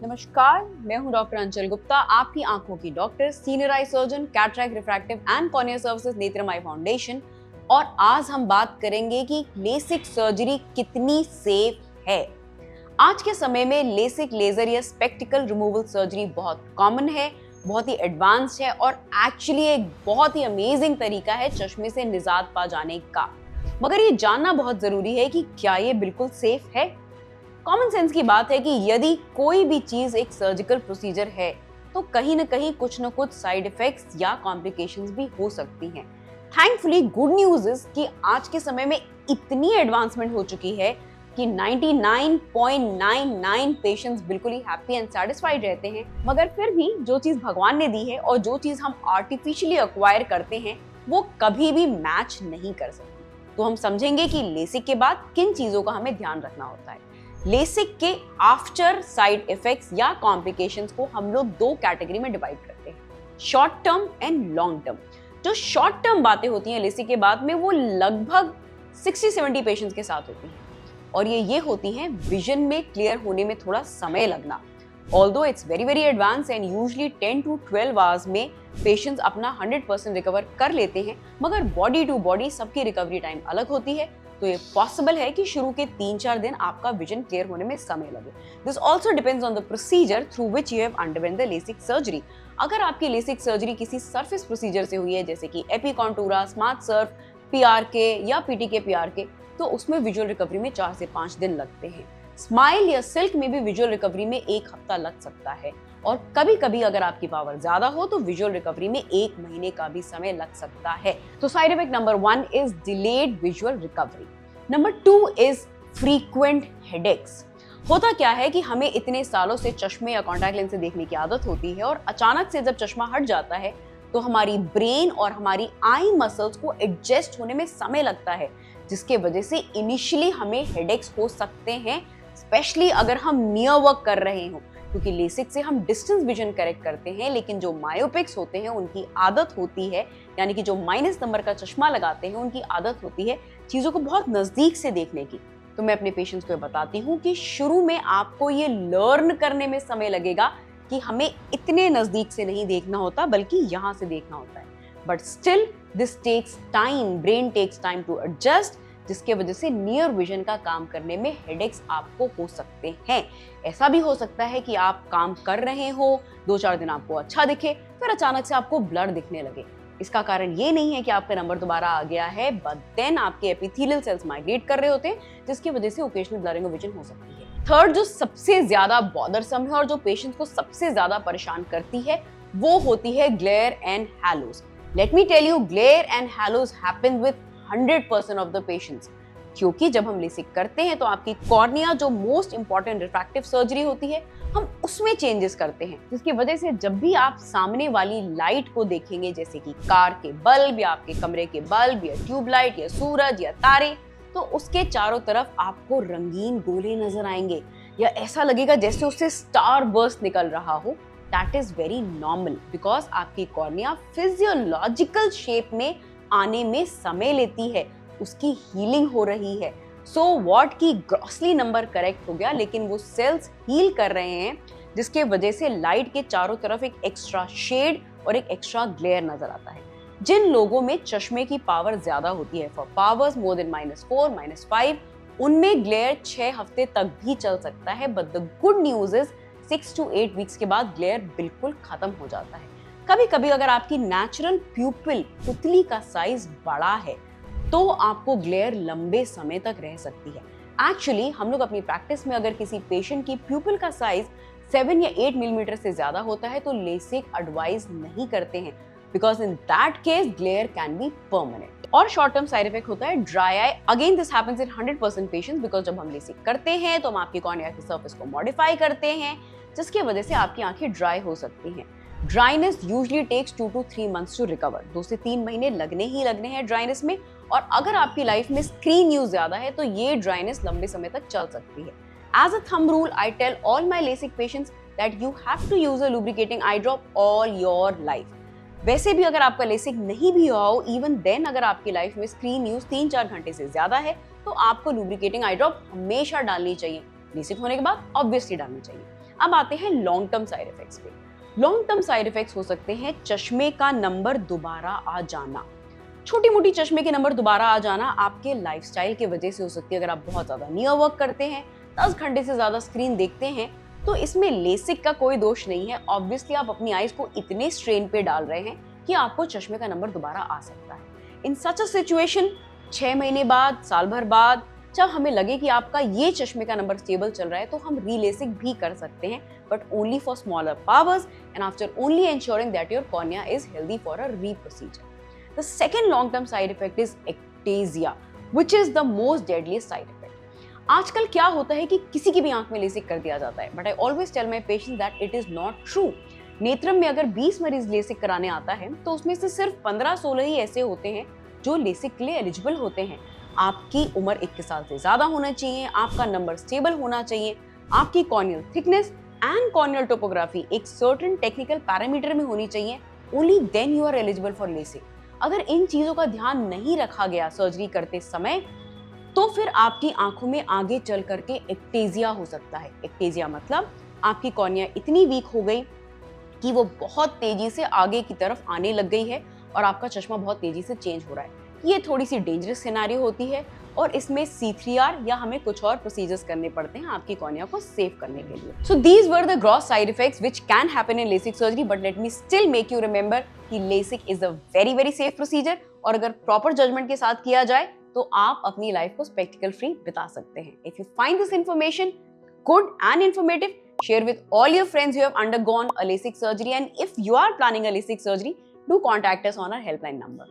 नमस्कार, मैं हूं डॉक्टर अंचल गुप्ता, आपकी आंखों की doctor, senior eye surgeon, cataract, refractive and cornea services, Netram eye foundation. और आज हम बात करेंगे कि लेसिक सर्जरी कितनी सेफ है। आज के समय में लेसिक लेजर या स्पेक्टिकल रिमूवल सर्जरी बहुत कॉमन है, बहुत ही एडवांस्ड है और एक्चुअली एक बहुत ही अमेजिंग तरीका है चश्मे से निजात पा जाने का। मगर ये जानना बहुत जरूरी है कि क्या ये बिल्कुल सेफ है। कॉमन सेंस की बात है कि यदि कोई भी चीज एक सर्जिकल प्रोसीजर है तो कहीं ना कहीं कुछ ना कुछ साइड इफेक्ट्स या कॉम्प्लिकेशंस भी हो सकती हैं। थैंकफुली गुड न्यूज इज कि आज के समय में इतनी एडवांसमेंट हो चुकी है कि 99.99 पेशेंट्स बिल्कुल ही हैप्पी एंड सेटिस्फाइड रहते हैं। मगर फिर भी जो चीज भगवान ने दी है और जो चीज हम आर्टिफिशियली अक्वायर करते हैं वो कभी भी मैच नहीं कर सकती। तो हम समझेंगे कि लेसिक के बाद किन चीजों का हमें ध्यान रखना होता है। लेसिक के आफ्टर साइड इफेक्ट्स या कॉम्प्लिकेशंस को हम लोग दो कैटेगरी में डिवाइड करते हैं, short term and long term. जो शॉर्ट टर्म बातें होती हैं लेसिक के बाद में वो लगभग 60-70 पेशेंट्स के साथ होती हैं और ये होती हैं विजन में क्लियर होने में थोड़ा समय लगना। Although it's very advance and usually 10 to 12 hours में पेशेंट्स अपना 100% रिकवर कर लेते हैं, मगर बॉडी टू बॉडी सबकी रिकवरी टाइम अलग होती है। तो ये पॉसिबल है कि शुरू के 3-4 दिन आपका विजन क्लियर होने में समय लगे। This also depends on the procedure through which you have underwent the LASIK surgery. अगर आपकी लेसिक सर्जरी किसी सरफेस प्रोसीजर से हुई है जैसे कि एपिकॉन्टूरा, स्मार्ट सर्फ, पीआरके या पीटीके पीआरके, तो उसमें विजुअल रिकवरी में 4 से 5 दिन लगते हैं। स्माइल या सिल्क में भी विजुअल रिकवरी में 1 हफ्ता लग सकता है और कभी कभी अगर आपकी पावर ज्यादा हो तो विजुअल रिकवरी में 1 महीने का भी समय लग सकता है। तो side effect number 1 is delayed visual recovery. Number 2 is frequent headaches. होता क्या है कि हमें इतने सालों से चश्मे या कॉन्टैक्ट लेंस से देखने की आदत होती है और अचानक से जब चश्मा हट जाता है तो हमारी ब्रेन और हमारी आई मसल्स को एडजस्ट होने में समय लगता है, जिसके वजह से इनिशियली हमें हेडेक्स हो सकते हैं, स्पेशली अगर हम नियर वर्क कर रहे हो, क्योंकि लेसिक से हम डिस्टेंस विजन करेक्ट करते हैं, लेकिन जो मायोपिक्स होते हैं उनकी आदत होती है, यानी कि जो माइनस नंबर का चश्मा लगाते हैं उनकी आदत होती है चीजों को बहुत नजदीक से देखने की। तो मैं अपने पेशेंट्स को बताती हूँ कि शुरू में आपको ये लर्न करने में समय लगेगा कि हमें इतने नजदीक से नहीं देखना होता बल्कि यहाँ से देखना होता है, but still this takes time, brain takes time to adjust, जिसके वजह से नियर विजन का काम करने में हेडेक्स आपको हो सकते हैं। ऐसा भी हो सकता है कि आप काम कर रहे हो, 2-4 दिन आपको अच्छा दिखे, फिर अचानक से आपको ब्लर दिखने लगे। इसका कारण ये नहीं है कि आपका नंबर दोबारा आ गया है, बट देन आपके एपिथेलियल सेल्स माइग्रेट कर रहे होते हैं, जिसकी वजह से ओकेजनल ब्लरिंग ऑफ विजन हो सकती है। थर्ड जो सबसे ज्यादा बॉदरसम है और जो पेशेंट्स को सबसे ज्यादा परेशान करती है वो होती है glare and haloes. Let me tell you, glare and haloes happen with 100% of the patients, क्योंकि जब हम लेसिक करते हैं तो आपकी कॉर्निया, जो मोस्ट इंपॉर्टेंट रिफ्रैक्टिव सर्जरी होती है, हम उसमें चेंजेस करते हैं, जिसकी वजह से जब भी आप सामने वाली लाइट को देखेंगे, जैसे कि कार के बल्ब या आपके कमरे के बल्ब या ट्यूबलाइट या सूरज या तारे, तो उसके चारों तरफ आपको रंगीन गोले नजर आएंगे या ऐसा लगेगा जैसे उससे स्टार बर्स्ट निकल रहा हो। That is very normal because आपकी कॉर्निया फिजियोलॉजिकल शेप में आने में समय लेती है, उसकी हीलिंग हो रही है। सो व्हाट की ग्रॉसली नंबर करेक्ट हो गया, लेकिन वो सेल्स हील कर रहे हैं, जिसके वजह से लाइट के चारों तरफ एक एक्स्ट्रा शेड और एक एक्स्ट्रा ग्लेयर नजर आता है। जिन लोगों में चश्मे की पावर ज्यादा होती है, फॉर पावर्स मोर देन -4, -5, उनमें ग्लेयर 6 हफ्ते तक भी चल सकता है, but the good news is 6 to 8 weeks के बाद ग्लेयर बिल्कुल खत्म हो जाता है। कभी कभी अगर आपकी नेचुरल प्यूपिल पुतली का साइज बड़ा है तो आपको ग्लेयर लंबे समय तक रह सकती है। एक्चुअली हम लोग अपनी प्रैक्टिस में अगर किसी पेशेंट की प्यूपिल का साइज 7 या 8 मिलीमीटर से ज्यादा होता है तो लेसिक एडवाइज नहीं करते हैं, because in that case glare can be permanent. और शॉर्ट टर्म साइड इफेक्ट होता है dry eye. Again this happens in 100% patients, because जब हम लेसिक करते हैं तो हम आपकी कॉर्निया की सरफेस को मॉडिफाई करते हैं, जिसकी वजह से आपकी आंखें ड्राई हो सकती हैं। Dryness usually takes 2 to 3 months to recover. 2 से 3 महीने लगने हैं ड्राइनेस में, और अगर आपकी लाइफ में स्क्रीन यूज ज्यादा है तो ये ड्राइनेस लंबे समय तक चल सकती है। As a thumb rule, I tell all my LASIK patients that you have to use a lubricating eye drop all your life. वैसे भी अगर आपका लेसिक नहीं भी हुआ हो, इवन देन अगर आपकी लाइफ में स्क्रीन यूज 3-4 घंटे से ज्यादा है तो आपको लुब्रिकेटिंग आई ड्रॉप हमेशा डालनी चाहिए। लेसिक होने के बाद ऑब्वियसली डालनी चाहिए। अब आते हैं लॉन्ग टर्म साइड इफेक्ट्स पे। लॉन्ग टर्म साइड इफेक्ट्स हो सकते हैं चश्मे का नंबर दोबारा आ जाना। छोटी मोटी चश्मे के नंबर दोबारा आ जाना आपके लाइफस्टाइल की वजह से हो सकती है। अगर आप बहुत ज्यादा नियर वर्क करते हैं, 10 घंटे से ज्यादा स्क्रीन देखते हैं, तो इसमें लेसिक का कोई दोष नहीं है। ऑब्वियसली आप अपनी आईज को इतने स्ट्रेन पे डाल रहे हैं कि आपको चश्मे का नंबर दोबारा आ सकता है। इन सच अ सिचुएशन 6 महीने बाद, साल भर बाद, जब हमें लगे कि आपका ये चश्मे का नंबर स्टेबल चल रहा है, तो हम रीलेसिक भी कर सकते हैं, but only for smaller powers and after only ensuring that your cornea is healthy for a re-procedure. The second long-term side effect is ectasia, which is the most deadliest side effect. आजकल क्या होता है कि किसी की भी आंख में लेसिक कर दिया जाता है, but I always tell my patients that it is not true. Netram में अगर 20 मरीज लेसिक कराने आता है, तो उसमें से सिर्फ 15-16 ही ऐसे होते हैं जो लेसिक के लिए एलिजिबल होते हैं। आपकी उम्र 21 साल से ज्यादा होना चाहिए, आपका नंबर स्टेबल होना चाहिए, आपकी corneal thickness and corneal topography एक सर्टेन टेक्निकल पैरामीटर में होनी चाहिए। Only then you are eligible for LASIK. अगर इन चीजों का ध्यान नहीं रखा गया सर्जरी करते समय, तो फिर आपकी आंखों में आगे चल करके एक्टेजिया हो सकता है। एक्टेजिया मतलब आपकी कॉर्निया इतनी वीक हो गई कि वो बहुत तेजी से आगे की तरफ आने लग गई है और आपका चश्मा बहुत तेजी से चेंज हो रहा है। ये थोड़ी सी डेंजरस सिनेरियो होती है और इसमें C3R या हमें कुछ और प्रोसीजर्स करने पड़ते हैं आपकी कॉर्निया को सेव करने के लिए। So these were the gross side effects which can happen in LASIK surgery, but let me still make you remember कि LASIK is a very very safe procedure, और अगर प्रॉपर जजमेंट के साथ किया जाए तो आप अपनी लाइफ को स्पेक्टिकल फ्री बिता सकते हैं। If you find this information good and informative, share with all your friends who have undergone a LASIK surgery, and if you are planning a LASIK surgery, do contact us on our helpline number.